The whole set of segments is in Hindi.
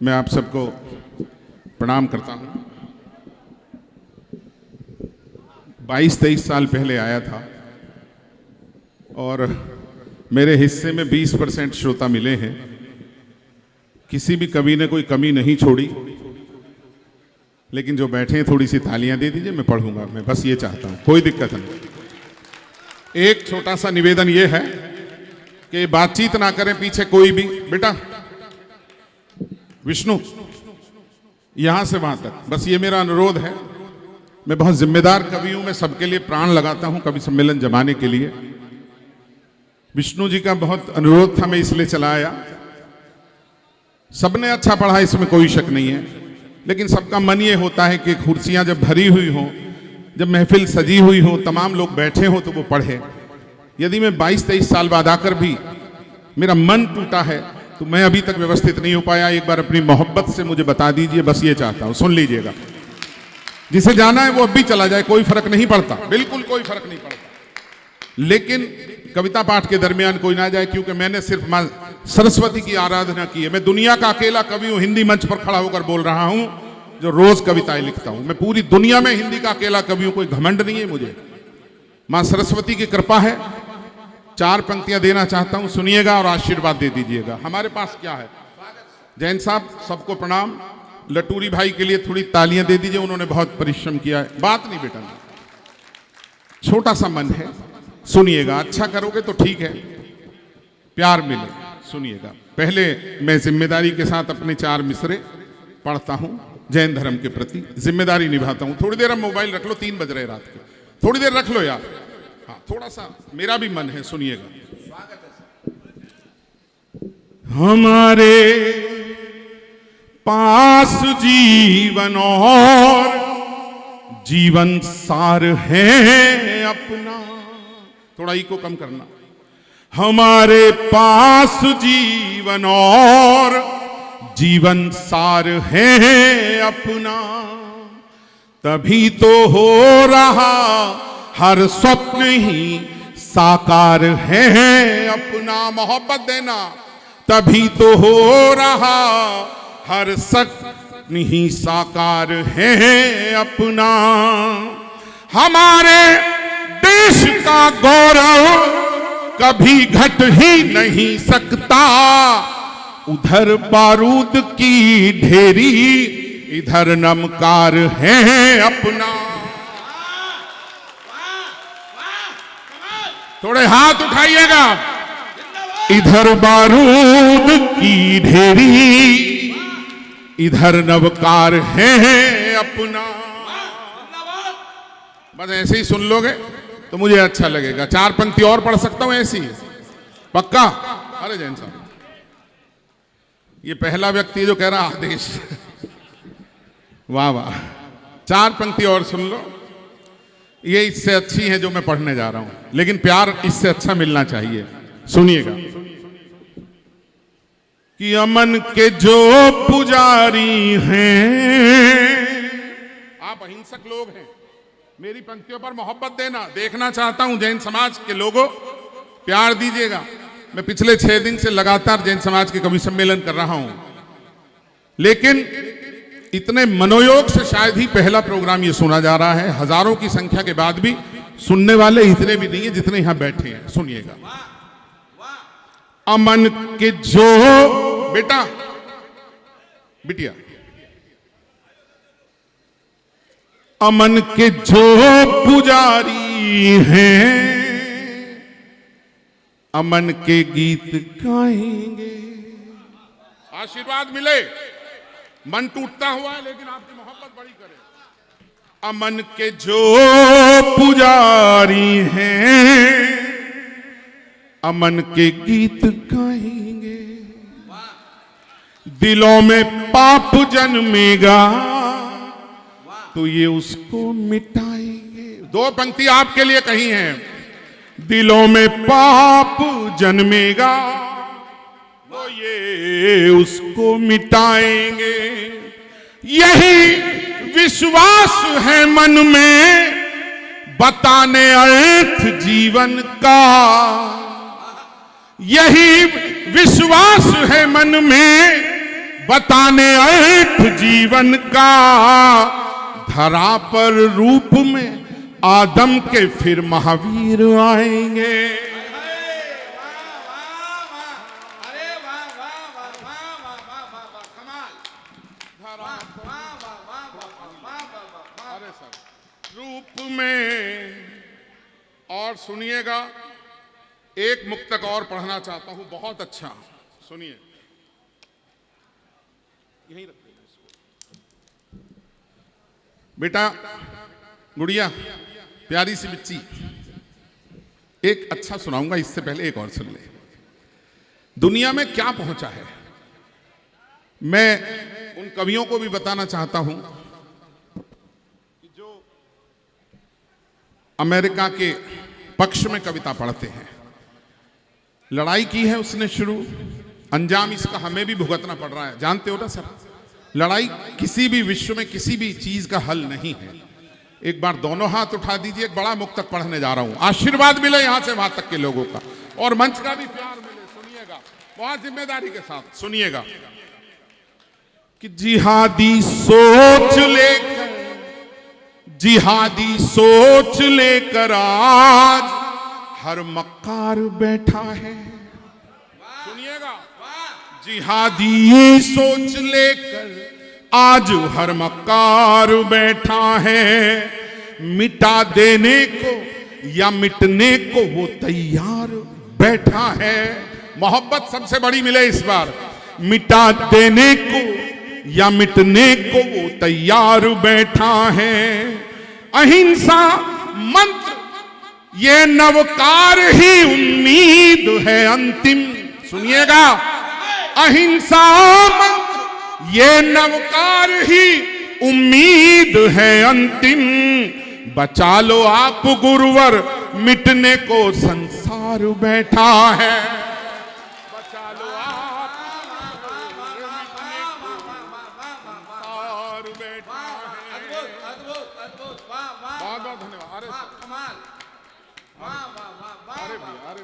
मैं आप सबको प्रणाम करता हूँ। 22-23 साल पहले आया था और मेरे हिस्से में 20% श्रोता मिले हैं। किसी भी कवि ने कोई कमी नहीं छोड़ी, लेकिन जो बैठे हैं थोड़ी सी तालियां दे दीजिए, मैं पढ़ूंगा। मैं बस ये चाहता हूँ, कोई दिक्कत नहीं। एक छोटा सा निवेदन ये है कि बातचीत ना करें पीछे कोई भी। बेटा विष्णु, यहां से वहां तक, बस ये मेरा अनुरोध है। मैं बहुत जिम्मेदार कवि हूं, मैं सबके लिए प्राण लगाता हूं कवि सम्मेलन जमाने के लिए। विष्णु जी का बहुत अनुरोध था, मैं इसलिए चला आया। सबने अच्छा पढ़ा, इसमें कोई शक नहीं है, लेकिन सबका मन ये होता है कि कुर्सियां जब भरी हुई हो, जब महफिल सजी हुई हो, तमाम लोग बैठे हो तो वो पढ़े। यदि मैं 22-23 साल बाद आकर भी मेरा मन टूटा है तो मैं अभी तक व्यवस्थित नहीं हो पाया। एक बार अपनी मोहब्बत से मुझे बता दीजिए, बस ये चाहता हूं, सुन लीजिएगा। जिसे जाना है वो अब भी चला जाए, कोई फर्क नहीं पड़ता, बिल्कुल कोई फर्क नहीं पड़ता। लेकिन कविता पाठ के दरमियान कोई ना जाए, क्योंकि मैंने सिर्फ मां सरस्वती की आराधना की है। मैं दुनिया का अकेला कवि हूं, हिंदी मंच पर खड़ा होकर बोल रहा हूं, जो रोज कविताएं लिखता हूं। मैं पूरी दुनिया में हिंदी का अकेला कवि हूं, कोई घमंड नहीं है मुझे। मां सरस्वती की कृपा है। 4 पंक्तियां देना चाहता हूं, सुनिएगा और आशीर्वाद दे दीजिएगा। हमारे पास क्या है? जैन साहब, सबको प्रणाम। लटूरी भाई के लिए थोड़ी तालियां दे दीजिए, उन्होंने बहुत परिश्रम किया है। बात नहीं बेटा, छोटा सा मन है, सुनिएगा। अच्छा करोगे तो ठीक है, प्यार मिले, सुनिएगा। पहले मैं जिम्मेदारी के साथ अपने 4 मिसरे पढ़ता हूं, जैन धर्म के प्रति जिम्मेदारी निभाता हूं। थोड़ी देर अब मोबाइल रख लो, 3 बज रहे रात के, थोड़ी देर रख लो यार। हाँ, थोड़ा सा मेरा भी मन है, सुनिएगा। हमारे पास जीवन और जीवन सार है अपना, थोड़ा इको कम करना। हमारे पास जीवन और जीवन सार है अपना, तभी तो हो रहा हर स्वप्न ही साकार है अपना। मोहब्बत देना, तभी तो हो रहा हर स्वप्न ही साकार है अपना। हमारे देश का गौरव कभी घट ही नहीं सकता, उधर बारूद की ढेरी, इधर नमकार है अपना। थोड़े हाथ उठाइएगा। इधर बारूद की ढेरी, इधर नवकार है अपना। बस ऐसे ही सुन लोगे तो मुझे अच्छा लगेगा। 4 पंक्ति और पढ़ सकता हूं ऐसी, पक्का? अरे जैन साहब, ये पहला व्यक्ति है जो कह रहा आदेश। वाह वाह, 4 पंक्ति और सुन लो। ये इससे अच्छी है जो मैं पढ़ने जा रहा हूं, लेकिन प्यार इससे अच्छा मिलना चाहिए। सुनिएगा कि अमन के जो पुजारी हैं, आप अहिंसक लोग हैं, मेरी पंक्तियों पर मोहब्बत देना। देखना चाहता हूं जैन समाज के लोगों, प्यार दीजिएगा। मैं पिछले 6 दिन से लगातार जैन समाज के कवि सम्मेलन कर रहा हूं, लेकिन इतने मनोयोग से शायद ही पहला प्रोग्राम ये सुना जा रहा है। हजारों की संख्या के बाद भी सुनने वाले इतने भी नहीं है जितने यहां बैठे हैं। सुनिएगा। अमन के जो बेटा बिटिया, अमन के जो पुजारी हैं, अमन के गीत गाएंगे। आशीर्वाद मिले। मन टूटता हुआ है, लेकिन आपकी मोहब्बत बड़ी करे। अमन के जो पुजारी हैं, अमन के गीत गाएंगे। दिलों में पाप जन्मेगा तो ये उसको मिटाएंगे। 2 पंक्ति आपके लिए कही हैं। दिलों में पाप जन्मेगा तो ये उसको मिटाएंगे। यही विश्वास है मन में, बताने अर्थ जीवन का। यही विश्वास है मन में, बताने अर्थ जीवन का, धरा पर रूप में आदम के फिर महावीर आएंगे। रूप में। और सुनिएगा, एक मुक्तक और पढ़ना चाहता हूं, बहुत अच्छा, सुनिए। यहीं रख देना इसको। बेटा, गुड़िया, प्यारी सी बच्ची, एक अच्छा सुनाऊंगा, इससे पहले एक और सुन ले। दुनिया में क्या पहुंचा है, मैं उन कवियों को भी बताना चाहता हूं कि जो अमेरिका के पक्ष में कविता पढ़ते हैं। लड़ाई की है उसने शुरू, अंजाम इसका हमें भी भुगतना पड़ रहा है, जानते हो ना सर। लड़ाई किसी भी विश्व में किसी भी चीज का हल नहीं है। एक बार दोनों हाथ उठा दीजिए, एक बड़ा मुक्तक पढ़ने जा रहा हूं, आशीर्वाद मिले यहां से वहां तक के लोगों का, और मंच का भी प्यार मिले। सुनिएगा, बहुत जिम्मेदारी के साथ सुनिएगा कि जिहादी सोच लेकर, जिहादी सोच लेकर आज हर मक्कार बैठा है। सुनिएगा, जिहादी सोच लेकर आज हर मक्कार बैठा है। मिटा देने को या मिटने को वो तैयार बैठा है। मोहब्बत सबसे बड़ी मिले इस बार। मिटा देने को या मिटने को वो तैयार बैठा है। अहिंसा मंत्र ये नवकार ही उम्मीद है अंतिम। सुनिएगा, अहिंसा मंत्र ये नवकार ही उम्मीद है अंतिम। बचा लो आप गुरुवर, मिटने को संसार बैठा है। बचा लो आप, संसार बैठा है। बहुत बहुत धन्यवाद। अरे कमाल, वाह वाह वाह, अरे भैया, अरे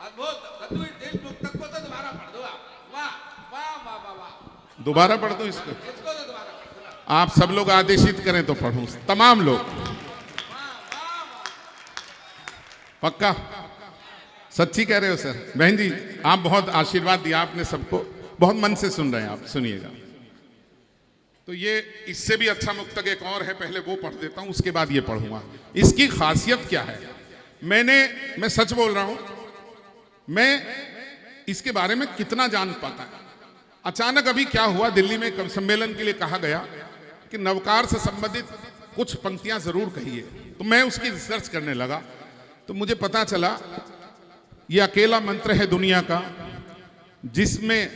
अद्भुत अद्भुत। इस पुस्तक को तो दोबारा पढ़ दो आप। वाह वाह वाह वाह, दोबारा पढ़ दो इसको। इसको तो दोबारा आप सब लोग आदेशित करें तो पढ़ूं, तमाम लोग। पक्का सच्ची कह रहे हो सर? बहन जी, आप बहुत आशीर्वाद दिया आपने सबको, बहुत मन से सुन रहे हैं आप, सुनिएगा। तो ये इससे भी अच्छा मुक्तक एक और है, पहले वो पढ़ देता हूं, उसके बाद ये पढ़ूंगा। इसकी खासियत क्या है, मैं सच बोल रहा हूं, मैं इसके बारे में कितना जान पाता है। अचानक अभी क्या हुआ, दिल्ली में कवि सम्मेलन के लिए कहा गया कि नवकार से संबंधित कुछ पंक्तियां जरूर कहिए। तो मैं उसकी रिसर्च करने लगा, तो मुझे पता चला ये अकेला मंत्र है दुनिया का जिसमें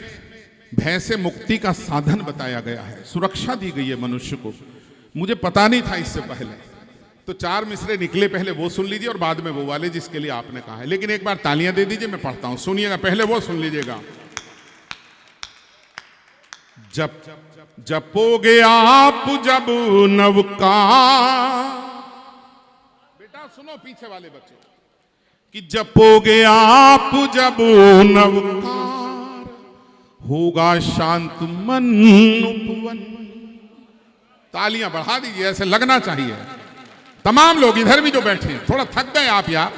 भय से मुक्ति का साधन बताया गया है, सुरक्षा दी गई है मनुष्य को। मुझे पता नहीं था इससे पहले। तो 4 मिसरे निकले, पहले वो सुन लीजिए और बाद में वो वाले जिसके लिए आपने कहा है। लेकिन एक बार तालियां दे दीजिए, मैं पढ़ता हूं, सुनिएगा। पहले वो सुन लीजिएगा। जब जपोगे आप जब नवकार, बेटा सुनो पीछे वाले बच्चों, कि जपोगे आप जब नवकार होगा शांत मन उपवन। तालियां बढ़ा दीजिए, ऐसे लगना चाहिए। तमाम लोग इधर भी जो बैठे हैं, थोड़ा थक गए आप यार।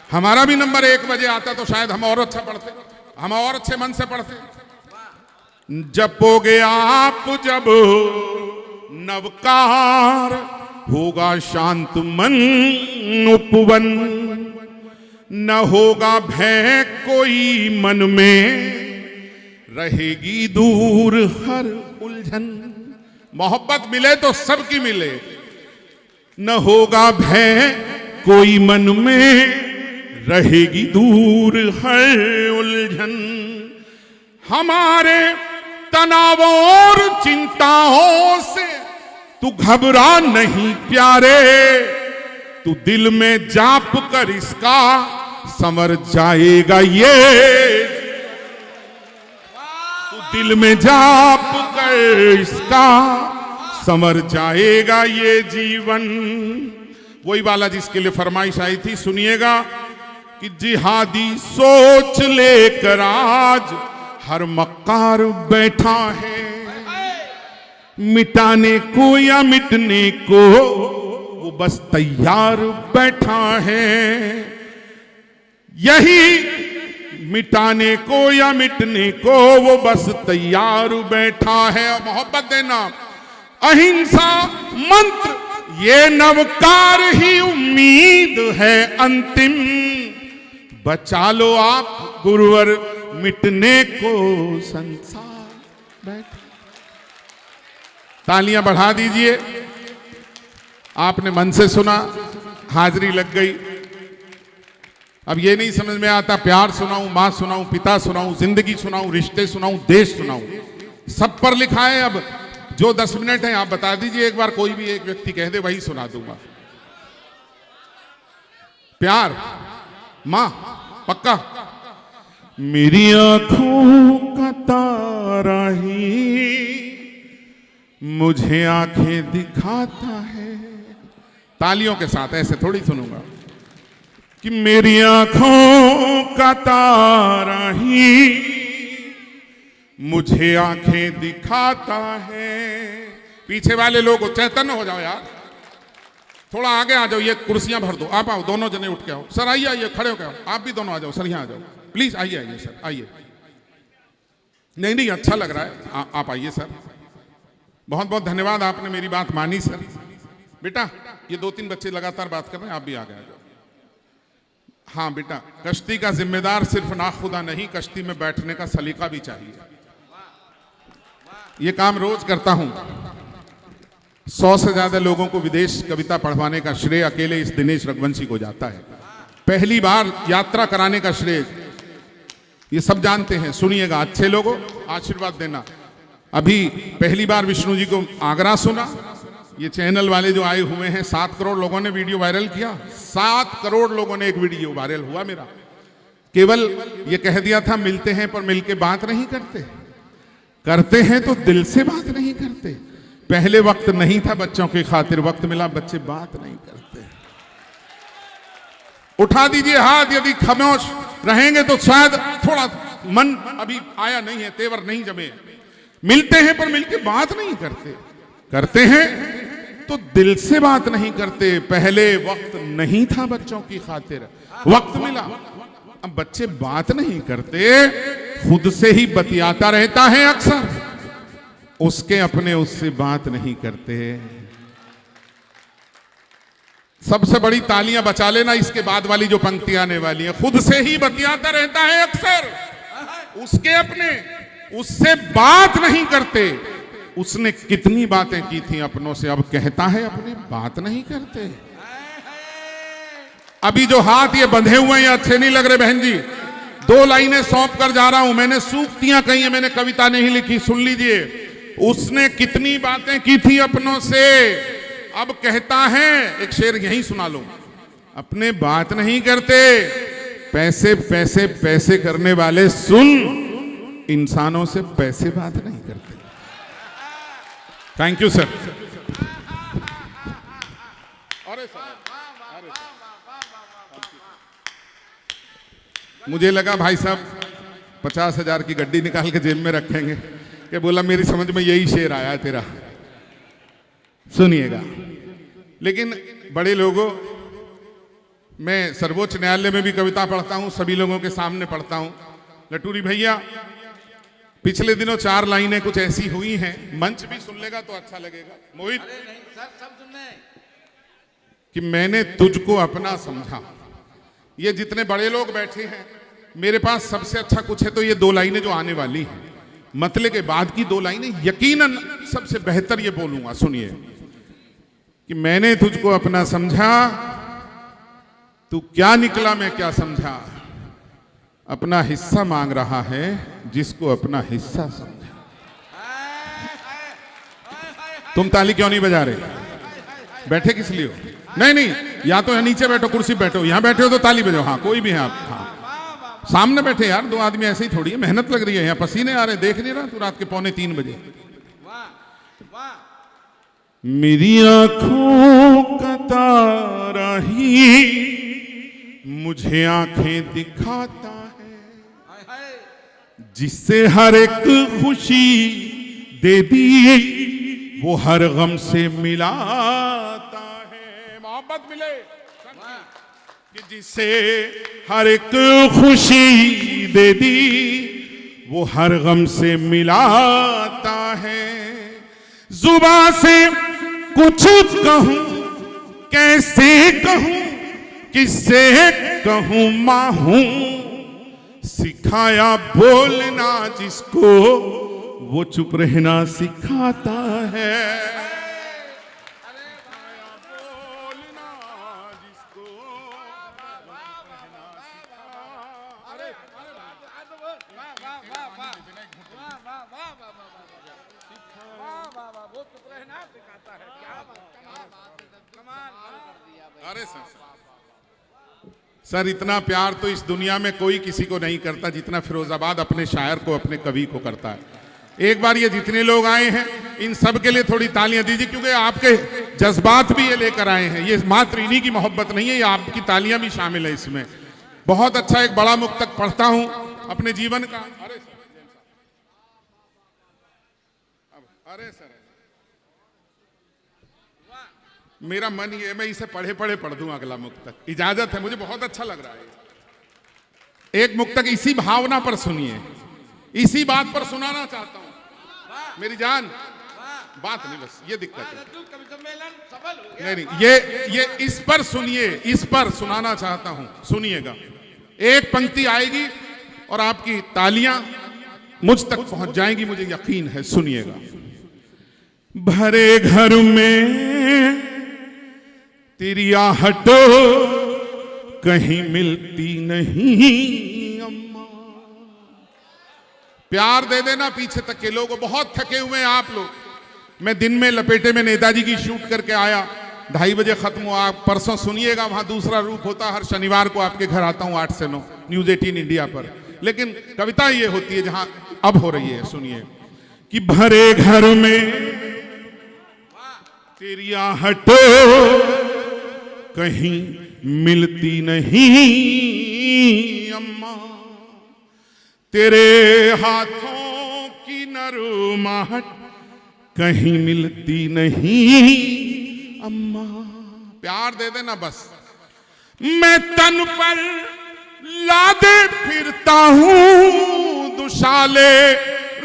हमारा भी नंबर 1 बजे आता तो शायद हम और अच्छा पढ़ते, हम और अच्छे मन से पढ़ते। जपोगे आप जब नवकार होगा शांत मन उपवन। न होगा भय कोई मन में, रहेगी दूर हर उलझन। मोहब्बत मिले तो सबकी मिले। न होगा भय कोई मन में, रहेगी दूर हर उलझन। हमारे तनावों और चिंताओं से तू घबरा नहीं प्यारे। तू दिल में जाप कर इसका संवर जाएगा ये। तू दिल में जाप कर इसका संवर जाएगा ये जीवन। वही वाला जिसके लिए फरमाइश आई थी, सुनिएगा कि जिहादी सोच लेकर आज हर मक्कार बैठा है, मिटाने को या मिटने को वो बस तैयार बैठा है। यही मिटाने को या मिटने को वो बस तैयार बैठा है। और मोहब्बत देना, अहिंसा मंत्र ये नवकार ही उम्मीद है अंतिम। बचा लो आप गुरुवर मिटने को संसार बैठा। तालियां बढ़ा दीजिए। आपने मन से सुना, हाजिरी लग गई। अब ये नहीं समझ में आता प्यार सुनाऊं, मां सुनाऊं, पिता सुनाऊं, जिंदगी सुनाऊं, रिश्ते सुनाऊं, देश सुनाऊं। सब पर लिखा है। अब जो 10 मिनट है आप बता दीजिए एक बार, कोई भी एक व्यक्ति कह दे वही सुना दूंगा। प्यार, मां, पक्का। मेरी आंखों का तारा ही मुझे आंखें दिखाता है। तालियों के साथ, ऐसे थोड़ी सुनूंगा कि मेरी आंखों का तारा ही मुझे आंखें दिखाता है। पीछे वाले लोग चैतन्य हो जाओ यार, थोड़ा आगे आ जाओ। ये कुर्सियां भर दो, आप आओ, दोनों जने उठ के आओ। सर आइए आइए, खड़े हो के आओ। आप भी दोनों आ जाओ सर, यहाँ आ जाओ प्लीज। आइए आइए सर, आइए। नहीं नहीं, अच्छा लग रहा है, आप आइए सर। बहुत बहुत धन्यवाद, आपने मेरी बात मानी सर। बेटा ये 2-3 बच्चे लगातार बात कर रहे हैं, आप भी आगे आ जाओ। हाँ बेटा, कश्ती का जिम्मेदार सिर्फ नाखुदा नहीं, कश्ती में बैठने का सलीका भी चाहिए। ये काम रोज करता हूं। 100 से ज्यादा लोगों को विदेश कविता पढ़वाने का श्रेय अकेले इस दिनेश रघुवंशी को जाता है। पहली बार यात्रा कराने का श्रेय, ये सब जानते हैं। सुनिएगा अच्छे लोगों, आशीर्वाद देना। अभी पहली बार विष्णु जी को आगरा सुना। ये चैनल वाले जो आए हुए हैं, 7 करोड़ लोगों ने वीडियो वायरल किया। 7 करोड़ लोगों ने एक वीडियो वायरल हुआ मेरा। केवल ये कह दिया था मिलते हैं पर मिलके बात नहीं करते, करते हैं तो दिल से बात नहीं करते। पहले वक्त नहीं था बच्चों की खातिर, वक्त मिला बच्चे बात नहीं करते। उठा दीजिए हाथ यदि खामोश रहेंगे तो शायद थोड़ा मन अभी आया नहीं है, तेवर नहीं जमे। मिलते हैं पर मिलके बात नहीं करते, करते हैं तो दिल से बात नहीं करते। पहले वक्त नहीं था बच्चों की खातिर, वक्त मिला। अब बच्चे बात नहीं करते, खुद से ही बतियाता रहता है अक्सर, उसके अपने उससे बात नहीं करते। सबसे बड़ी तालियां बचा लेना इसके बाद वाली जो पंक्ति आने वाली है। खुद से ही बतियाता रहता है अक्सर, उसके अपने उससे बात नहीं करते। उसने कितनी बातें की थी अपनों से, अब कहता है अपने बात नहीं करते। अभी जो हाथ ये बंधे हुए हैं अच्छे नहीं लग रहे बहन जी। 2 लाइनें सौंप कर जा रहा हूं। मैंने सूक्तियां कही है, मैंने कविता नहीं लिखी, सुन लीजिए। उसने कितनी बातें की थी अपनों से, अब कहता है, एक शेर यही सुना लो। अपने बात नहीं करते, पैसे पैसे पैसे करने वाले सुन, इंसानों से पैसे बात नहीं करते। Thank you sir. मुझे लगा भाई साहब 50,000 की गड्डी निकाल के जेब में रखेंगे, कि बोला मेरी समझ में यही शेर आया है तेरा, सुनिएगा। लेकिन बड़े लोगों, मैं सर्वोच्च न्यायालय में भी कविता पढ़ता हूं, सभी लोगों के सामने पढ़ता हूं। लटूरी भैया, पिछले दिनों 4 लाइनें कुछ ऐसी हुई हैं, मंच भी सुन लेगा तो अच्छा लगेगा। मोहित, सब सुनने कि मैंने तुझको अपना समझा। ये जितने बड़े लोग बैठे हैं, मेरे पास सबसे अच्छा कुछ है तो ये 2 लाइनें जो आने वाली हैं, मतले के बाद की 2 लाइनें यकीनन सबसे बेहतर ये बोलूंगा। सुनिए कि मैंने तुझको अपना समझा, तू क्या निकला मैं क्या समझा। अपना हिस्सा मांग रहा है जिसको अपना हिस्सा समझा। तुम ताली क्यों नहीं बजा रहे? बैठे किस लिए हो? नहीं नहीं, या तो नीचे बैठो, कुर्सी बैठो, यहां बैठे हो तो ताली बजाओ। हाँ, कोई भी है आप। हाँ, सामने बैठे यार, 2 आदमी ऐसे ही थोड़ी है, मेहनत लग रही है, यहाँ पसीने आ रहे, देख नहीं रहा तू रात के 2:45 बजे। मेरी आंखों का तारा ही मुझे आंखें दिखाता है। जिससे हर एक खुशी दे दी वो हर गम से मिलाता है। मोहब्बत मिले कि जिससे हर एक खुशी दे दी वो हर गम से मिलाता है। जुबां से कुछ कहूं कैसे कहूं किससे कहूं माहूं, सिखाया बोलना जिसको वो चुप रहना सिखाता है। अरे सर इतना प्यार तो इस दुनिया में कोई किसी को नहीं करता जितना फिरोजाबाद अपने शायर को अपने कवि को करता है। एक बार ये जितने लोग आए हैं इन सब के लिए थोड़ी तालियां दीजिए, क्योंकि आपके जज्बात भी ये लेकर आए हैं। ये मात्र इन्हीं की मोहब्बत नहीं है, ये आपकी तालियां भी शामिल है इसमें। बहुत अच्छा एक बड़ा मुक्तक पढ़ता हूं अपने जीवन का। अरे सर मेरा मन ये मैं इसे पढ़े पढ़े पढ़ दूं अगला मुक्तक, इजाजत है? मुझे बहुत अच्छा लग रहा है। एक मुक्तक इसी भावना पर सुनिए, इसी बात पर सुनाना चाहता हूं। मेरी जान बात नहीं, बस ये दिक्कत है। नहीं ये इस पर सुनिए, इस पर सुनाना चाहता हूं, सुनिएगा। एक पंक्ति आएगी और आपकी तालियां मुझ तक पहुंच जाएंगी, मुझे यकीन है। सुनिएगा। भरे घर में तेरी आहट कहीं मिलती नहीं अम्मा। प्यार दे देना पीछे तक के लोगों, बहुत थके हुए हैं आप लोग। मैं दिन में लपेटे में नेताजी की शूट करके आया, 2:30 बजे खत्म हुआ। आप परसों सुनिएगा, वहां दूसरा रूप होता। हर शनिवार को आपके घर आता हूं 8 से 9 न्यूज 18 इंडिया पर। लेकिन कविता ये होती है जहां अब हो रही है। सुनिए कि भरे घर में तेरी आहट कहीं मिलती नहीं अम्मा, तेरे हाथों की नरमाहट कहीं मिलती नहीं अम्मा। प्यार दे देना बस। मैं तन पर लादे फिरता हूं दुशाले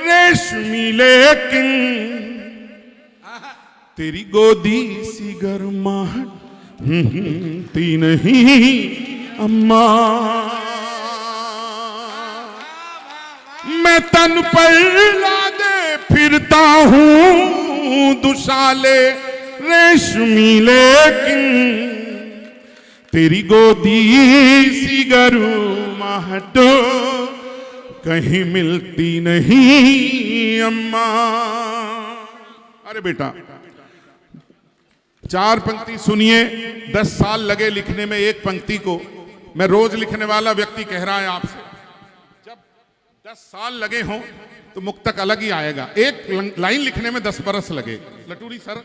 रेशमी, लेकिन तेरी गोदी सी गर्माहट ती नहीं अम्मा। मैं तन पर लादे फिरता हूं दुशाले रेशमी, लेकिन तेरी गोदी सी गर्माहट कहीं मिलती नहीं अम्मा। अरे बेटा 4 पंक्ति सुनिए। 10 साल लगे लिखने में एक पंक्ति को। मैं रोज लिखने वाला व्यक्ति कह रहा है आपसे, जब 10 साल लगे हों तो मुक्तक अलग ही आएगा। एक लाइन लिखने में 10 बरस लगे। लटूरी सर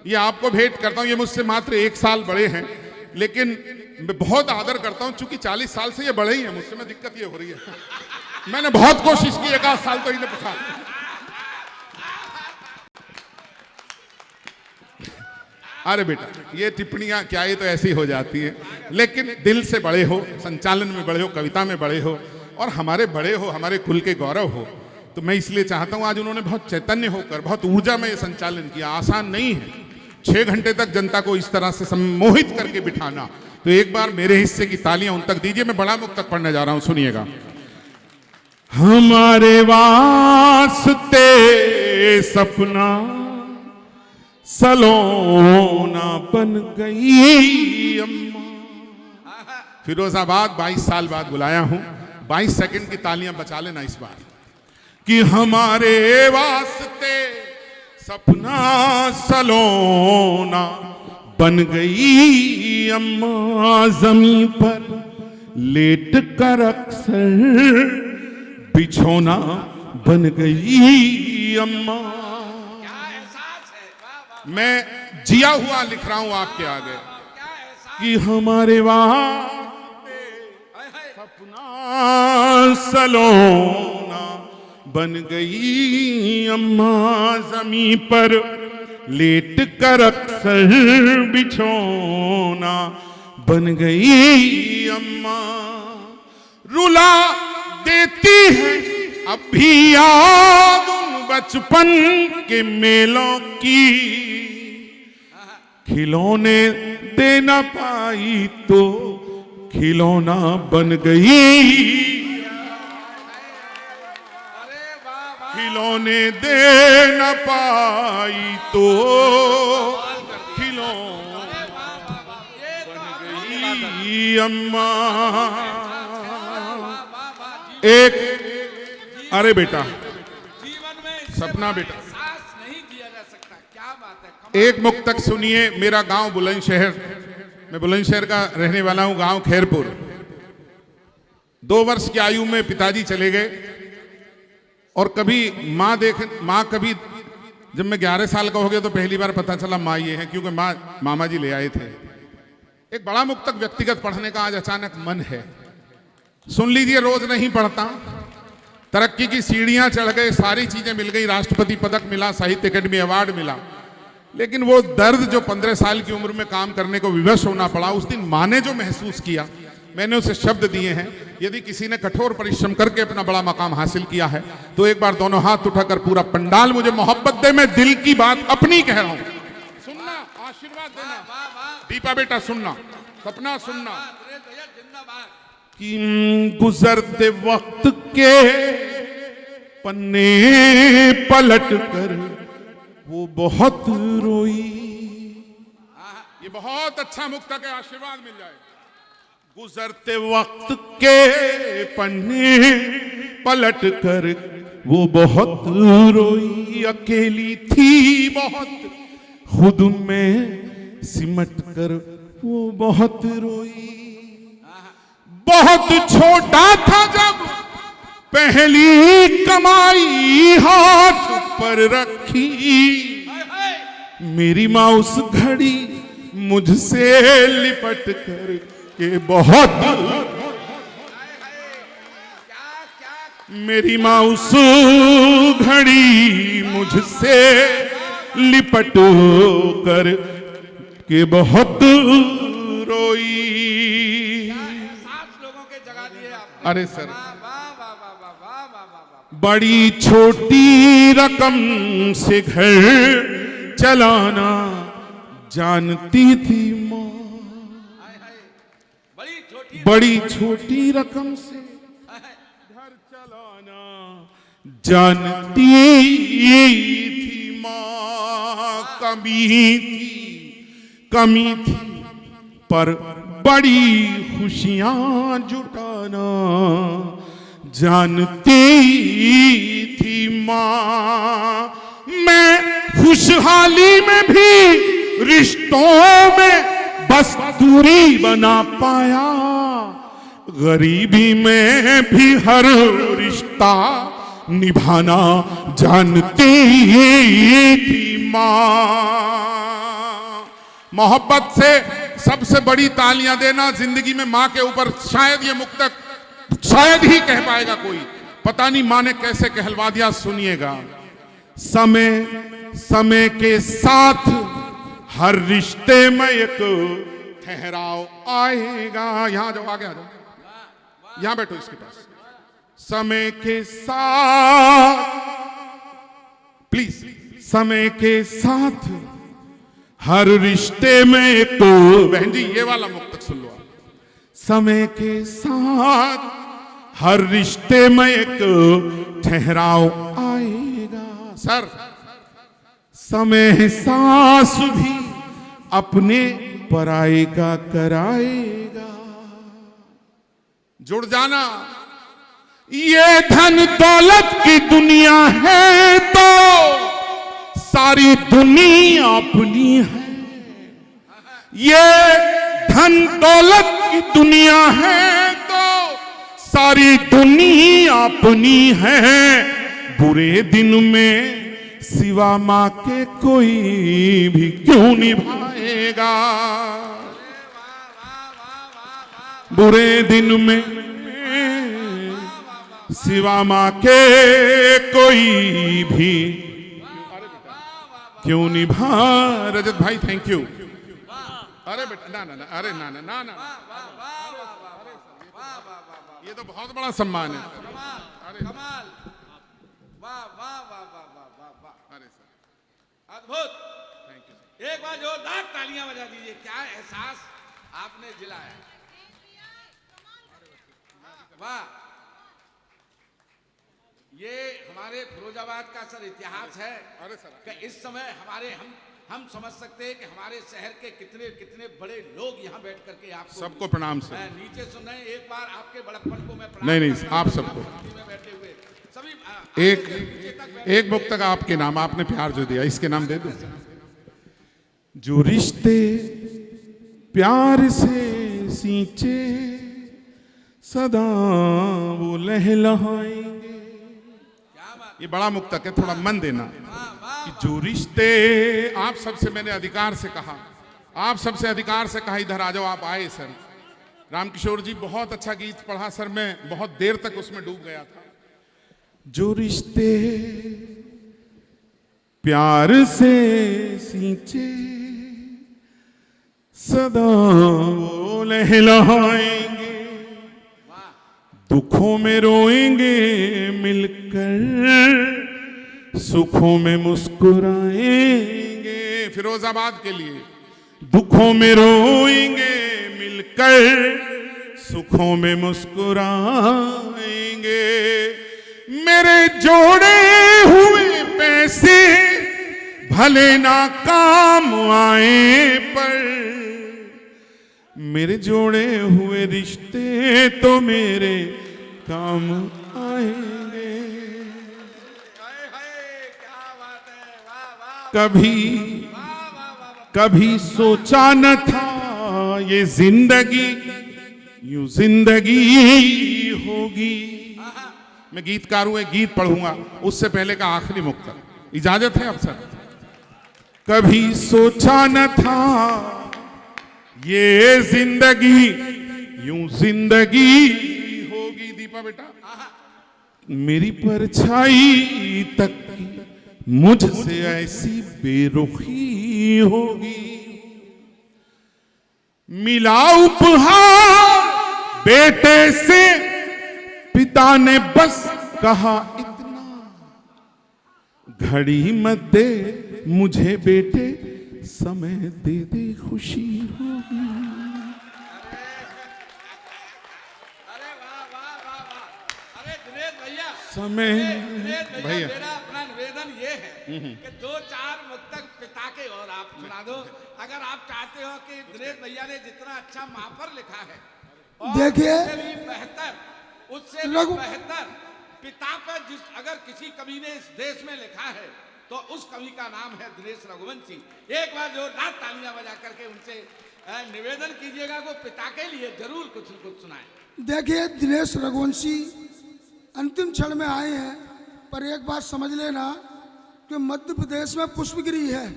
ये आपको भेंट करता हूं, ये मुझसे मात्र 1 साल बड़े हैं, लेकिन मैं बहुत आदर करता हूं। चूंकि 40 साल से ये बड़े ही हैं मुझसे, मैं दिक्कत ये हो रही है। मैंने बहुत कोशिश की, 1 आध साल तो इन्हें पता। अरे बेटा ये टिप्पणियां क्या, ये तो ऐसी हो जाती है। लेकिन दिल से बड़े हो, संचालन में बड़े हो, कविता में बड़े हो, और हमारे बड़े हो, हमारे कुल के गौरव हो। तो मैं इसलिए चाहता हूं, आज उन्होंने बहुत चैतन्य होकर, बहुत ऊर्जा में ये संचालन किया। आसान नहीं है 6 घंटे तक जनता को इस तरह से सम्मोहित करके बिठाना। तो एक बार मेरे हिस्से की तालियां उन तक दीजिए। मैं बड़ा मुक्तक पढ़ने जा रहा हूं, सुनिएगा। हमारे वास्ते सपना सलोना बन गई अम्मा। फिरोजाबाद 22 साल बाद बुलाया हूं। 22 सेकंड की तालियां बचा लेना इस बार। कि हमारे वास्ते सपना सलोना बन गई अम्मा। जमीन पर लेट कर अक्सर बिछोना बन गई अम्मा। मैं जिया हुआ लिख रहा हूं आपके आगे कि हमारे वहां सपना सलोना बन गई अम्मा जमी पर लेट कर अक्सर बिछोना, बन गई अम्मा। रुला देती है अब भी याद उन बचपन के मेलों की, खिलौने दे न पाई तो खिलौना बन गई, खिलौने दे न पाई तो खिलौना बन गई अम्मा। एक अरे बेटा, जीवन में सपना बेटा, एहसास नहीं किया जा सकता। क्या बात है। एक मुक्तक सुनिए। मेरा गांव बुलंदशहर, मैं बुलंदशहर का रहने वाला हूं, गांव खैरपुर। 2 वर्ष की आयु में पिताजी चले गए और कभी माँ कभी जब मैं 11 साल का हो गया तो पहली बार पता चला माँ ये है, क्योंकि मामा जी ले आए थे। एक बड़ा मुक्तक व्यक्तिगत पढ़ने का आज अचानक मन है, सुन लीजिए। रोज नहीं पढ़ता। तरक्की की सीढ़ियां चढ़ गए, सारी चीजें मिल गई, राष्ट्रपति पदक मिला, साहित्य अकेडमी अवार्ड मिला, लेकिन वो दर्द जो 15 साल की उम्र में काम करने को विवश होना पड़ा, उस दिन माँ ने जो महसूस किया, मैंने उसे शब्द दिए हैं। यदि किसी ने कठोर परिश्रम करके अपना बड़ा मकाम हासिल किया है तो एक बार दोनों हाथ उठाकर पूरा पंडाल मुझे मोहब्बत दे। मैं दिल की बात अपनी कह रहा हूं, सुनना, आशीर्वाद देना। दीपा बेटा सुनना, सपना सुनना। कि गुजरते वक्त के पन्ने पलट कर वो बहुत रोई। ये बहुत अच्छा मुक्तक है, आशीर्वाद मिल जाए। गुजरते वक्त के पन्ने पलट कर वो बहुत रोई, अकेली थी बहुत खुद में सिमट कर वो बहुत रोई। बहुत छोटा था जब पहली कमाई हाथ पर रखी, मेरी माँ उस घड़ी मुझसे लिपट कर के बहुत, मेरी माँ उस घड़ी मुझसे लिपट कर के बहुत रोई। अरे सर, बड़ी छोटी रकम से घर चलाना जानती थी माँ, बड़ी छोटी रकम से घर चलाना जानती थी माँ। कमी थी पर बड़ी खुशियां जुटाना जानती थी माँ। मैं खुशहाली में भी रिश्तों में बस दूरी बना पाया, गरीबी में भी हर रिश्ता निभाना जानती थी माँ। मोहब्बत से सबसे बड़ी तालियां देना जिंदगी में माँ के ऊपर, शायद ये मुक्तक शायद ही कह पाएगा कोई, पता नहीं माँ ने कैसे कहलवा दिया। सुनिएगा। समय के साथ हर रिश्ते में एक ठहराव आएगा। यहां जाओ, आगे आ जाओ, यहां बैठो इसके पास। समय के साथ, प्लीज, समय के साथ हर रिश्ते में एक, तो बहन जी ये वाला मुक्तक सुन लो। समय के साथ हर रिश्ते में एक ठहराव आएगा। सर, समय सांस भी अपने पराये का कराएगा। जुड़ जाना। ये धन दौलत की दुनिया है तो सारी दुनिया अपनी है। ये धन दौलत की दुनिया है तो सारी दुनिया अपनी है। बुरे दिन में सिवा माँ के कोई भी क्यों निभाएगा। बुरे दिन में सिवा माँ के कोई भी क्यों निभा। रजत भाई थैंक यू। अरे बेटा ना ना ना, अरे ना ना ना ना, ये तो बहुत बड़ा सम्मान है। कमाल, वाह वाह वाह वाह वाह वाह वाह, अरे सर अद्भुत। Thank you. एक बार जोरदार तालियां बजा दीजिए, क्या एहसास आपने दिलाया, वाह। ये हमारे फिरोजाबाद का सर इतिहास है अरे सर कि इस समय हमारे हम समझ सकते हैं कि हमारे शहर के कितने कितने बड़े लोग यहाँ बैठ करके आपको सबको प्रणाम सर। नीचे सुन रहे हैं। एक बार आपके बड़प्पन को मैं प्रणाम नहीं, नहीं, कर रहा आप हूं। सबको। पंक्ति में बैठे हुए सभी एक मुक्तक आपके नाम, आपने प्यार जो दिया इसके नाम दे दो। जो रिश्ते प्यार से सींचे सदा वो लहलहाएंगे। क्या बात, ये बड़ा मुक्तक है, थोड़ा मन देना। वाह वाह, कि जो रिश्ते, आप सबसे मैंने अधिकार से कहा, आप सबसे अधिकार से कहा इधर आ जाओ, आप आए सर। रामकिशोर जी बहुत अच्छा गीत पढ़ा सर, मैं बहुत देर तक उसमें डूब गया था। जो रिश्ते प्यार से सींचे सदा वो लहलहाएंगे, दुखों में रोएंगे मिलकर, सुखों में मुस्कुराएंगे। फिरोजाबाद के लिए दुखों में रोएंगे मिलकर, सुखों में मुस्कुराएंगे। मेरे जोड़े हुए पैसे भले ना काम आए, पर मेरे जोड़े हुए रिश्ते तो मेरे काम आएंगे। क्या बात है, वाह वाह कभी वाह वाह वाह वाह। कभी सोचा न था ये जिंदगी यूं जिंदगी होगी। मैं गीतकार हूं, एक गीत पढ़ूंगा, उससे पहले का आखिरी मुक्तक, इजाजत है अब सर। कभी सोचा न था ये जिंदगी यूं जिंदगी होगी। दीपा बेटा, मेरी परछाई तक मुझसे ऐसी बेरुखी होगी। मिला उपहार बेटे से, पिता ने बस कहा इतना, घड़ी मत दे मुझे बेटे, समय दे दे खुशी होगी। अरे वाह वाह वाह वाह। अरे दिनेश भैया, समय दिनेश भैया, भैया। मेरा अपना निवेदन ये है कि 2-4 मुक्तक पिता के और आप सुना दो, अगर आप चाहते हो कि दिनेश भैया ने जितना अच्छा माफर लिखा है, और देखिए, उससे भी बेहतर, उससे भी रघु- बेहतर पिता पर जिस अगर किसी कवि ने इस देश में लिखा है तो उस कवि का नाम है दिनेश रघुवंशी। एक बार जोरदार तालियां बजा करके उनसे निवेदन कीजिएगा वो पिता के लिए जरूर कुछ न कुछ सुनाएं। देखिए, दिनेश रघुवंशी अंतिम क्षण में आए हैं, पर एक बात समझ लेना कि मध्य प्रदेश में पुष्पगिरी है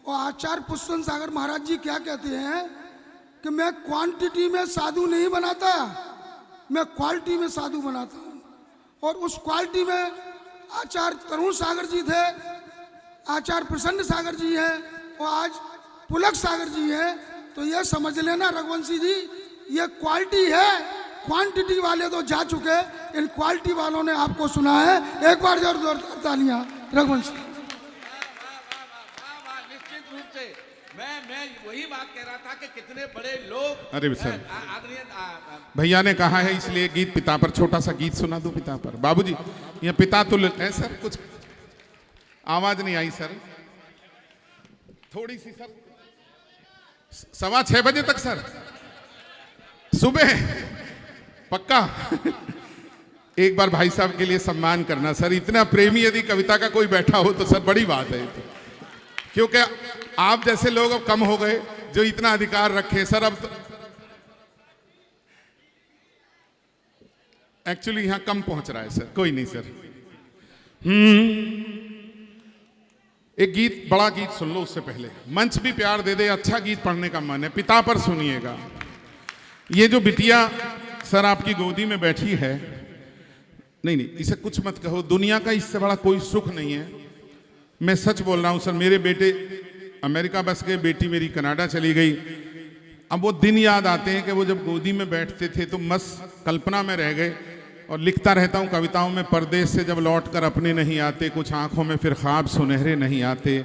और आचार्य पुष्पन सागर महाराज जी क्या कहते हैं कि मैं क्वांटिटी में साधु नहीं बनाता, मैं क्वालिटी में साधु बनाता हूँ। और उस क्वालिटी में आचार्य तरुण सागर जी थे, आचार्य प्रसन्न सागर जी हैं और आज पुलक सागर जी हैं। तो ये समझ लेना रघुवंशी जी, ये क्वालिटी है, क्वांटिटी वाले तो जा चुके, इन क्वालिटी वालों ने आपको सुना है। एक बार जोरदार तालियां रघुवंशी। निश्चित रूप से मैं वही बात कह रहा था कि कितने बड़े लोग। अरे सर, आदरणीय भैया ने कहा है इसलिए गीत पिता पर, छोटा सा गीत सुना दो पिता पर। बाबूजी ये पिता तो है सर, कुछ आवाज नहीं आई सर, थोड़ी सी सर, 6:15 बजे तक सर, सुबह पक्का। एक बार भाई साहब के लिए सम्मान करना सर, इतना प्रेमी यदि कविता का कोई बैठा हो तो सर बड़ी बात है। क्योंकि आप जैसे लोग अब कम हो गए जो इतना अधिकार रखे सर। अब तो एक्चुअली यहां कम पहुंच रहा है सर, कोई नहीं सर। एक गीत, बड़ा गीत सुन लो उससे पहले। मंच भी प्यार दे दे, अच्छा गीत पढ़ने का मन है, पिता पर सुनिएगा। ये जो बिटिया सर आपकी गोदी में बैठी है, नहीं नहीं, इसे कुछ मत कहो, दुनिया का इससे बड़ा कोई सुख नहीं है। मैं सच बोल रहा हूं सर, मेरे बेटे अमेरिका बस गए, बेटी मेरी कनाडा चली गई। अब वो दिन याद आते हैं कि वो जब गोदी में बैठते थे तो मस्त कल्पना में रह गए। और लिखता रहता हूँ कविताओं में, परदेश से जब लौट कर अपने नहीं आते, कुछ आंखों में फिर ख्वाब सुनहरे नहीं आते।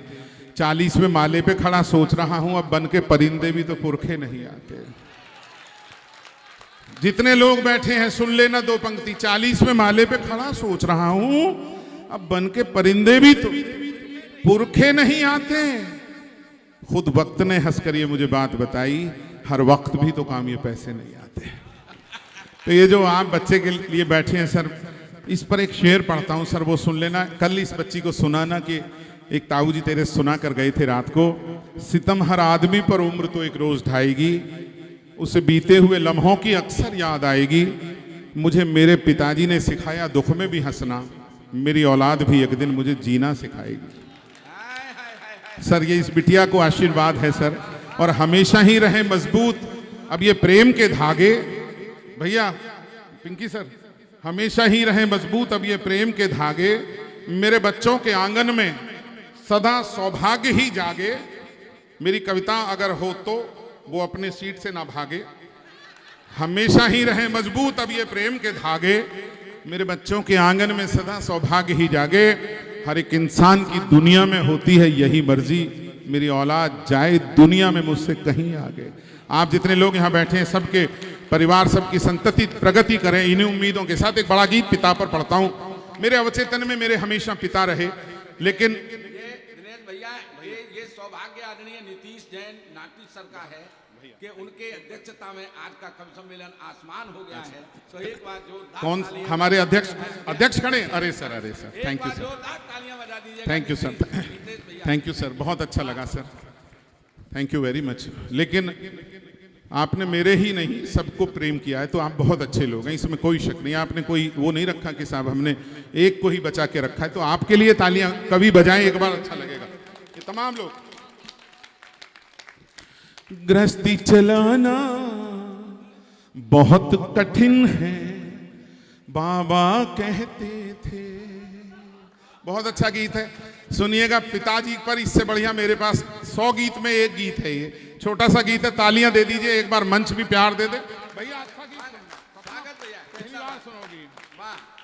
40वें माले पे खड़ा सोच रहा हूं, अब बन के परिंदे भी तो पुरखे नहीं आते। जितने लोग बैठे हैं सुन लेना दो पंक्ति, 40वें माले पे खड़ा सोच रहा हूं, अब बन के परिंदे भी तो पुरखे नहीं आते। खुद वक्त ने हंसकर ये मुझे बात बताई, हर वक्त भी तो काम ये पैसे नहीं आते। तो ये जो आप बच्चे के लिए बैठे हैं सर, इस पर एक शेर पढ़ता हूं सर, वो सुन लेना। कल इस बच्ची को सुनाना कि एक ताऊ जी तेरे सुना कर गए थे रात को, सितम हर आदमी पर उम्र तो एक रोज ढाएगी, उसे बीते हुए लम्हों की अक्सर याद आएगी। मुझे मेरे पिताजी ने सिखाया दुख में भी हंसना, मेरी औलाद भी एक दिन मुझे जीना सिखाएगी। सर ये इस बिटिया को आशीर्वाद है सर, और हमेशा ही रहे मजबूत अब ये प्रेम के धागे। भैया पिंकी सर, हमेशा ही रहे मजबूत अब ये प्रेम के धागे, मेरे बच्चों के आंगन में सदा सौभाग्य ही जागे। मेरी कविता अगर हो तो वो अपने सीट से ना भागे। हमेशा ही रहे मजबूत अब ये प्रेम के धागे, मेरे बच्चों के आंगन में सदा सौभाग्य ही जागे। हर एक इंसान की दुनिया में होती है यही मर्जी, मेरी औलाद जाए दुनिया में मुझसे कहीं आगे। आप जितने लोग यहाँ बैठे हैं, सबके परिवार, सबकी संतति प्रगति करें, इन्हीं उम्मीदों के साथ एक बड़ा गीत पिता पर पढ़ता हूँ। मेरे अवचेतन में मेरे हमेशा पिता रहे, लेकिन दिनेश भैया ये सौभाग्य आदरणीय नीतीश जैन नाटी सर का है कि उनके अध्यक्षता में आज का कवि सम्मेलन आसमान हो गया है। तो एक बार जोरदार कौन हमारे अध्यक्ष खड़े? अरे सर थैंक यू सर, तालियां बजा दीजिए। Thank you sir, thank you sir, बहुत अच्छा लगा sir, thank you very much. लेकिन आपने मेरे ही नहीं सबको प्रेम किया है, तो आप बहुत अच्छे लोग हैं, इसमें कोई शक नहीं। आपने कोई वो नहीं रखा कि साहब हमने एक को ही बचा के रखा है, तो आपके लिए तालियां कभी बजाएं एक बार, अच्छा लगेगा। ये तमाम लोग। गृहस्थी चलाना बहुत कठिन है, बाबा कहते थे। बहुत अच्छा गीत है, सुनिएगा पिताजी पर। इससे बढ़िया मेरे पास 100 गीत में एक गीत है, ये छोटा सा गीत है। तालियां दे दीजिए एक बार, मंच भी प्यार दे दे भैया। अच्छा गीत पहली बार सुनोगी।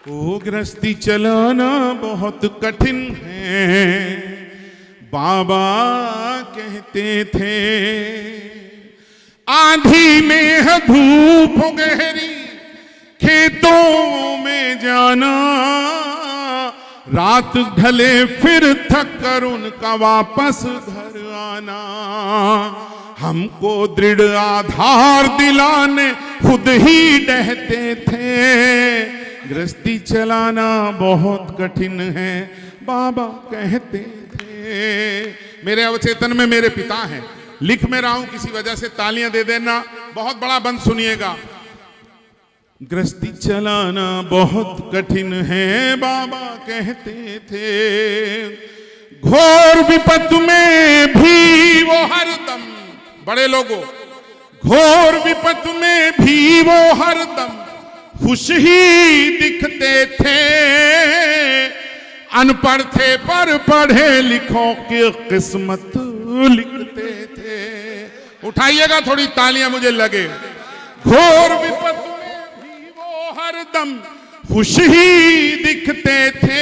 ओ गृहस्थी चलाना बहुत कठिन है, बाबा कहते थे। आंधी में है धूप गहरी, खेतों में जाना, रात ढले फिर थक कर उनका वापस घर आना। हमको दृढ़ आधार दिलाने खुद ही डहते थे, गृहस्थी चलाना बहुत कठिन है, बाबा कहते थे। मेरे अवचेतन में मेरे पिता हैं, लिख में रहा हूं किसी वजह से, तालियां दे देना। बहुत बड़ा बंद सुनिएगा। गृहस्थी चलाना बहुत कठिन है, बाबा कहते थे। घोर विपत्ति में भी वो हरदम, बड़े लोगों, घोर विपत्ति में भी वो हरदम खुश ही दिखते थे। अनपढ़ थे पर पढ़े लिखों की किस्मत लिखते थे। उठाइएगा थोड़ी तालियां मुझे लगे। घोर विपत्ति हरदम खुश ही दिखते थे,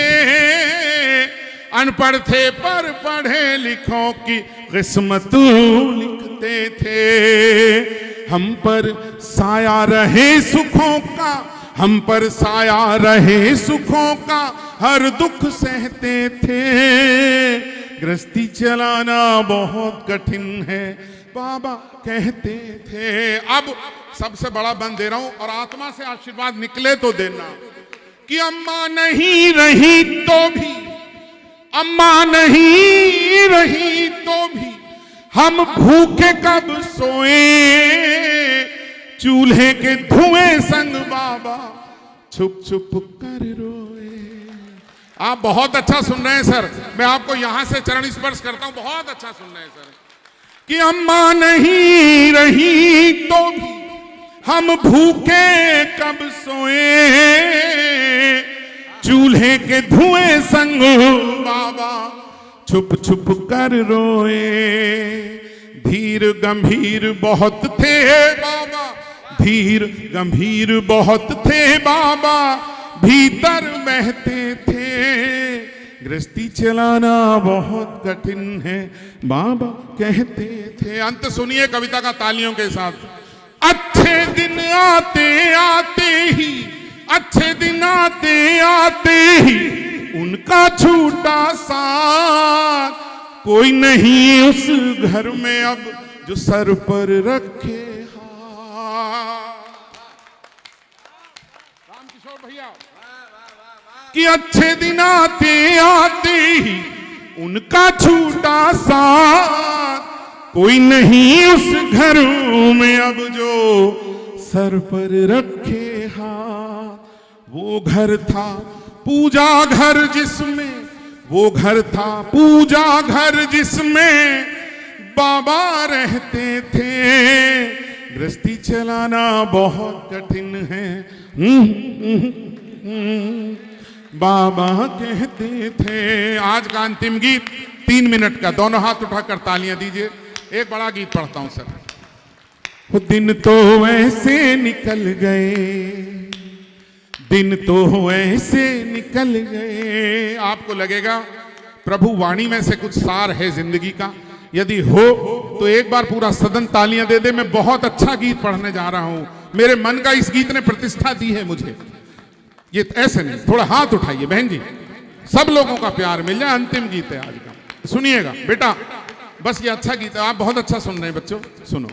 अनपढ़ थे पर पढ़े लिखों की किस्मत लिखते थे। हम पर साया रहे सुखों का, हम पर साया रहे सुखों का, हर दुख सहते थे। गृहस्थी चलाना बहुत कठिन है, बाबा कहते थे। अब सबसे बड़ा बंद दे रहा हूं, और आत्मा से आशीर्वाद निकले तो देना कि अम्मा नहीं रही तो भी, अम्मा नहीं रही तो भी हम भूखे कब सोए, चूल्हे के धुएं संग बाबा छुप छुप कर रोए। आप बहुत अच्छा सुन रहे हैं सर, मैं आपको यहां से चरण स्पर्श करता हूं, बहुत अच्छा सुन रहे हैं सर। कि अम्मा नहीं रही तो भी हम भूखे कब सोए, चूल्हे के धुएं संग बाबा छुप छुप कर रोए। धीर गंभीर बहुत थे बाबा, धीर गंभीर बहुत थे बाबा, भीतर बहते थे। गृहस्थी चलाना बहुत कठिन है बाबा कहते थे। अंत सुनिए कविता का तालियों के साथ। अच्छे दिन आते आते ही, अच्छे दिन आते आते ही उनका छूटा साथ। कोई नहीं उस घर में अब जो सर पर रखे हाथ। रामकिशोर भैया कि अच्छे दिन आते आते ही उनका छूटा साथ। कोई नहीं उस घर में अब जो सर पर रखे हाथ। वो घर था पूजा घर जिसमें, वो घर था पूजा घर जिसमें बाबा रहते थे। गृहस्थी चलाना बहुत कठिन है बाबा कहते थे। आज का अंतिम गीत 3 मिनट का, दोनों हाथ उठाकर तालियां दीजिए। एक बड़ा गीत पढ़ता हूं सर। वो दिन तो ऐसे निकल गए, दिन तो ऐसे निकल गए। आपको लगेगा प्रभु वाणी में से कुछ सार है जिंदगी का। यदि हो तो एक बार पूरा सदन तालियां दे दे। मैं बहुत अच्छा गीत पढ़ने जा रहा हूं, मेरे मन का इस गीत ने प्रतिष्ठा दी है मुझे। ये ऐसे नहीं, थोड़ा हाथ उठाइए बहन जी, सब लोगों का प्यार मिल जाए। अंतिम गीत है आज का, सुनिएगा बेटा, बस ये अच्छा गीत है। आप बहुत अच्छा सुन रहे हैं बच्चों, सुनो।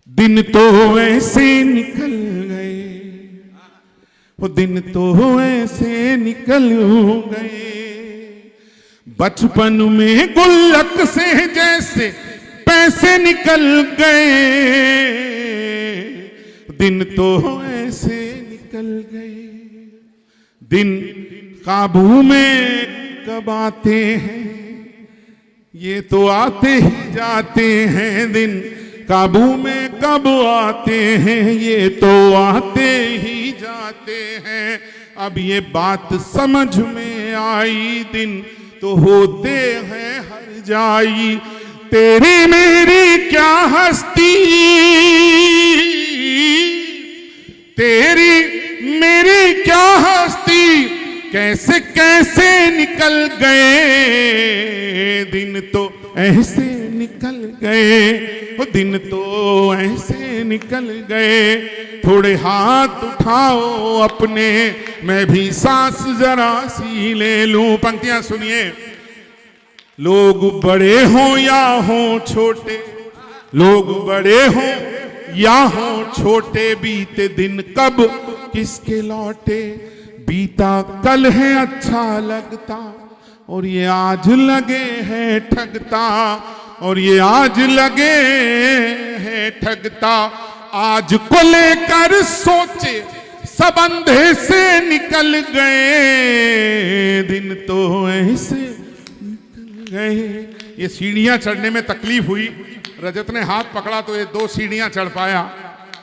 दिन तो ऐसे निकल गए, वो दिन तो ऐसे निकल गए। बचपन में गुल्लक से जैसे पैसे निकल गए, दिन तो ऐसे निकल गए। दिन काबू में कब आते हैं, ये तो आते ही जाते हैं। दिन काबू में कब आते हैं, ये तो आते ही जाते हैं। अब ये बात समझ में आई, दिन तो होते हैं हर जाई। तेरी मेरी क्या हस्ती, तेरी मेरी क्या हस्ती, कैसे कैसे निकल गए। दिन तो ऐसे निकल गए, वो दिन तो ऐसे निकल गए। थोड़े हाथ उठाओ अपने, मैं भी सांस जरा सी ले लूं। पंक्तियां सुनिए। लोग बड़े हों या हों छोटे, लोग बड़े हों या हों छोटे, बीते दिन कब किसके लौटे। बीता कल है अच्छा लगता, और ये आज लगे हैं ठगता, और ये आज लगे हैं ठगता। आज को लेकर सोचे सब अंधे से निकल गए, दिन तो ऐसे निकल गए। ये सीढ़ियां चढ़ने में तकलीफ हुई, रजत ने हाथ पकड़ा तो ये 2 सीढ़ियां चढ़ पाया।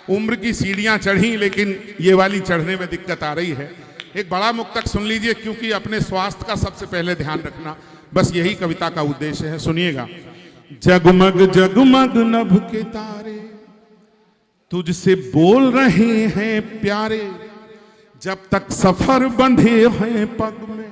उम्र की सीढ़ियां चढ़ी, लेकिन ये वाली चढ़ने में दिक्कत आ रही है। एक बड़ा मुक्तक सुन लीजिए, क्योंकि अपने स्वास्थ्य का सबसे पहले ध्यान रखना, बस यही कविता का उद्देश्य है। सुनिएगा। जगमग जगमग नभ के तारे तुझसे बोल रहे हैं प्यारे, जब तक सफर बंधे हैं पग में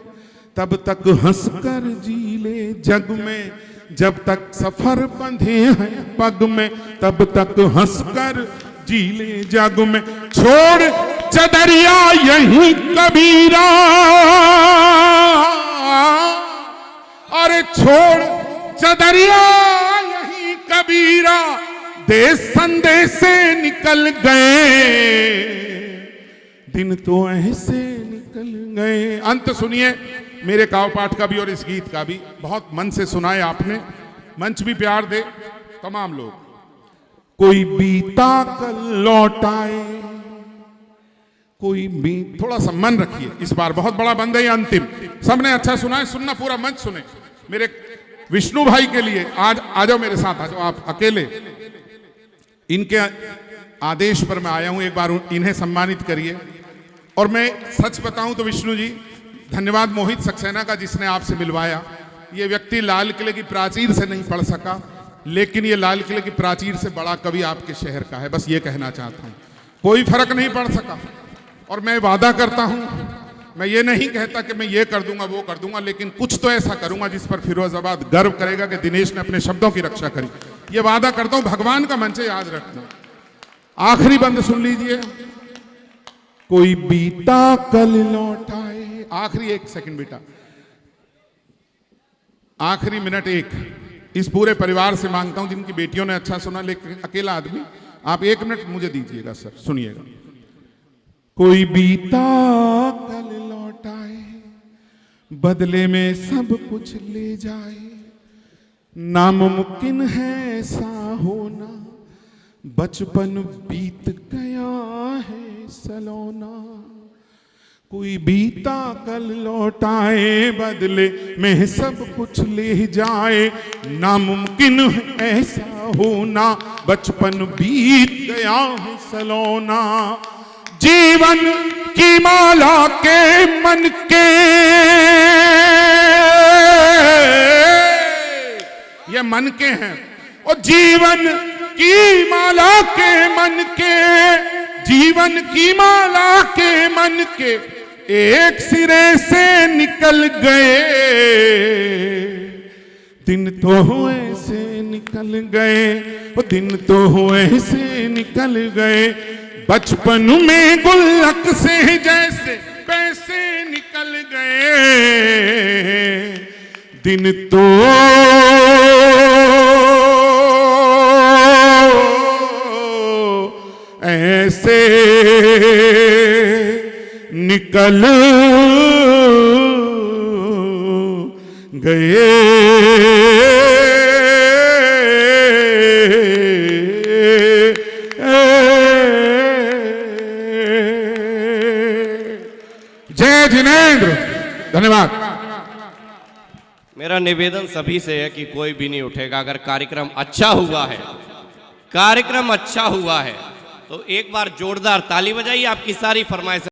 तब तक हंसकर जी ले जग में। जब तक सफर बंधे हैं पग में तब तक हंसकर जी ले जग में। छोड़ चदरिया यहीं कबीरा, अरे छोड़ चदरिया यहीं कबीरा, देश संदेश से निकल गए, दिन तो ऐसे निकल गए। अंत सुनिए मेरे काव पाठ का भी और इस गीत का भी। बहुत मन से सुनाए आपने, मंच भी प्यार दे तमाम लोग। कोई बीता कल लौटाए, कोई भी थोड़ा सा मन रखिए इस बार, बहुत बड़ा बंद है ये अंतिम। सबने अच्छा सुना है, सुनना, पूरा मंच सुने। मेरे विष्णु भाई के लिए आज आ जाओ मेरे साथ, आ जाओ आप अकेले। इनके आदेश पर मैं आया हूं, एक बार इन्हें सम्मानित करिए। और मैं सच बताऊं तो विष्णु जी, धन्यवाद मोहित सक्सेना का जिसने आपसे मिलवाया। ये व्यक्ति लाल किले की प्राचीर से नहीं पढ़ सका, लेकिन ये लाल किले की प्राचीर से बड़ा कवि आपके शहर का है, बस ये कहना चाहता हूं। कोई फर्क नहीं पड़ सका। और मैं वादा करता हूं, मैं ये नहीं कहता कि मैं ये कर दूंगा वो कर दूंगा, लेकिन कुछ तो ऐसा करूंगा जिस पर फिरोजाबाद गर्व करेगा कि दिनेश ने अपने शब्दों की रक्षा करी। ये वादा करता हूं, भगवान का मंच है, याद रखना। आखिरी बंद सुन लीजिए। कोई बीता कल लौट आए, आखिरी 1 सेकंड बेटा, आखिरी मिनट 1 इस पूरे परिवार से मांगता हूं जिनकी बेटियों ने अच्छा सुना, लेकिन अकेला आदमी, आप 1 मिनट मुझे दीजिएगा सर, सुनिएगा। कोई बीता कल लौट आए, बदले में सब कुछ ले जाए, नामुमकिन है ऐसा होना, बचपन बीत गया है सलोना। कोई बीता कल लौट आए, बदले में सब कुछ ले जाए, नामुमकिन है ऐसा होना, बचपन बीत गया है सलोना। जीवन की माला के मन के, ये मन के हैं, और जीवन की माला के मन के, जीवन की माला के मन के एक सिरे से निकल गए, दिन तो ऐसे निकल गए, वो दिन तो ऐसे निकल गए, बचपन में गुल्लक से जैसे पैसे निकल गए, दिन तो ऐसे निकल गए। जय जिनेंद्र, धन्यवाद। मेरा निवेदन सभी से है कि कोई भी नहीं उठेगा। अगर कार्यक्रम अच्छा हुआ है, कार्यक्रम अच्छा हुआ है तो एक बार जोरदार ताली बजाइए। आपकी सारी फरमाइश